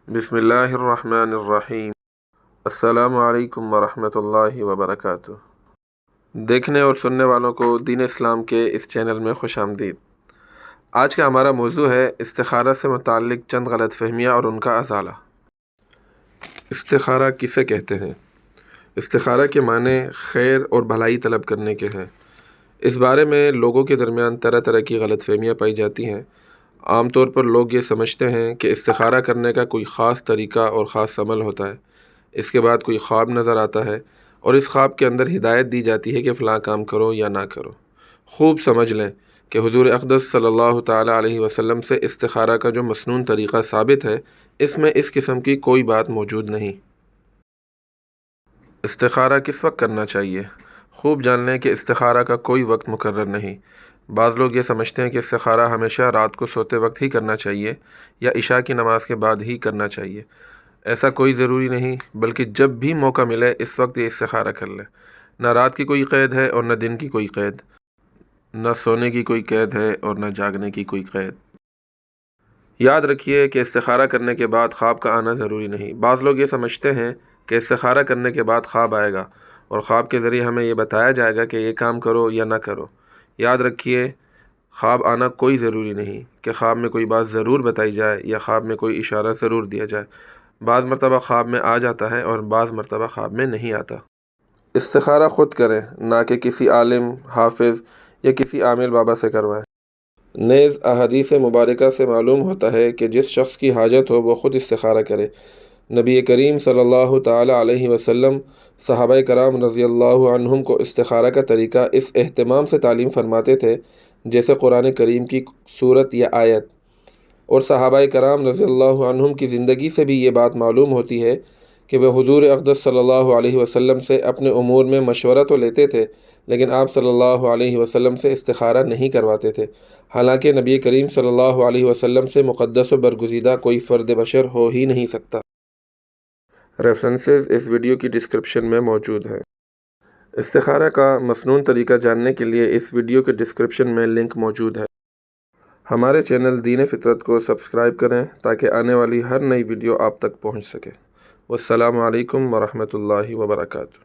بسم اللہ الرحمن الرحیم۔ السلام علیکم ورحمۃ اللہ وبرکاتہ۔ دیکھنے اور سننے والوں کو دین اسلام کے اس چینل میں خوش آمدید۔ آج کا ہمارا موضوع ہے استخارہ سے متعلق چند غلط فہمیاں اور ان کا ازالہ۔ استخارہ کسے کہتے ہیں؟ استخارہ کے معنی خیر اور بھلائی طلب کرنے کے ہیں۔ اس بارے میں لوگوں کے درمیان طرح طرح کی غلط فہمیاں پائی جاتی ہیں۔ عام طور پر لوگ یہ سمجھتے ہیں کہ استخارہ کرنے کا کوئی خاص طریقہ اور خاص عمل ہوتا ہے۔ اس کے بعد کوئی خواب نظر آتا ہے اور اس خواب کے اندر ہدایت دی جاتی ہے کہ فلاں کام کرو یا نہ کرو۔ خوب سمجھ لیں کہ حضور اقدس صلی اللہ تعالیٰ علیہ وسلم سے استخارہ کا جو مسنون طریقہ ثابت ہے، اس میں اس قسم کی کوئی بات موجود نہیں۔ استخارہ کس وقت کرنا چاہیے؟ خوب جان لیں کہ استخارہ کا کوئی وقت مقرر نہیں۔ بعض لوگ یہ سمجھتے ہیں کہ استخارہ ہمیشہ رات کو سوتے وقت ہی کرنا چاہیے یا عشاء کی نماز کے بعد ہی کرنا چاہیے۔ ایسا کوئی ضروری نہیں، بلکہ جب بھی موقع ملے اس وقت یہ استخارہ کر لیں۔ نہ رات کی کوئی قید ہے اور نہ دن کی کوئی قید، نہ سونے کی کوئی قید ہے اور نہ جاگنے کی کوئی قید۔ یاد رکھیے کہ استخارہ کرنے کے بعد خواب کا آنا ضروری نہیں۔ بعض لوگ یہ سمجھتے ہیں کہ استخارہ کرنے کے بعد خواب آئے گا اور خواب کے ذریعے ہمیں یہ بتایا جائے گا کہ یہ کام کرو یا نہ کرو۔ یاد رکھیے، خواب آنا کوئی ضروری نہیں کہ خواب میں کوئی بات ضرور بتائی جائے یا خواب میں کوئی اشارہ ضرور دیا جائے۔ بعض مرتبہ خواب میں آ جاتا ہے اور بعض مرتبہ خواب میں نہیں آتا۔ استخارہ خود کریں، نہ کہ کسی عالم، حافظ یا کسی عامل بابا سے کروائیں۔ نیز احادیث مبارکہ سے معلوم ہوتا ہے کہ جس شخص کی حاجت ہو وہ خود استخارہ کرے۔ نبی کریم صلی اللہ تعالیٰ علیہ وسلم صحابہ کرام رضی اللہ عنہم کو استخارہ کا طریقہ اس اہتمام سے تعلیم فرماتے تھے جیسے قرآن کریم کی صورت یا آیت، اور صحابہ کرام رضی اللہ عنہم کی زندگی سے بھی یہ بات معلوم ہوتی ہے کہ وہ حضور اقدس صلی اللہ علیہ وسلم سے اپنے امور میں مشورہ تو لیتے تھے، لیکن آپ صلی اللہ علیہ وسلم سے استخارہ نہیں کرواتے تھے، حالانکہ نبی کریم صلی اللہ علیہ وسلم سے مقدس و برگزیدہ کوئی فرد بشر ہو ہی نہیں سکتا۔ ریفرنسز اس ویڈیو کی ڈسکرپشن میں موجود ہیں۔ استخارہ کا مسنون طریقہ جاننے کے لیے اس ویڈیو کے ڈسکرپشن میں لنک موجود ہے۔ ہمارے چینل دین فطرت کو سبسکرائب کریں تاکہ آنے والی ہر نئی ویڈیو آپ تک پہنچ سکے۔ والسلام علیکم ورحمۃ اللہ وبرکاتہ۔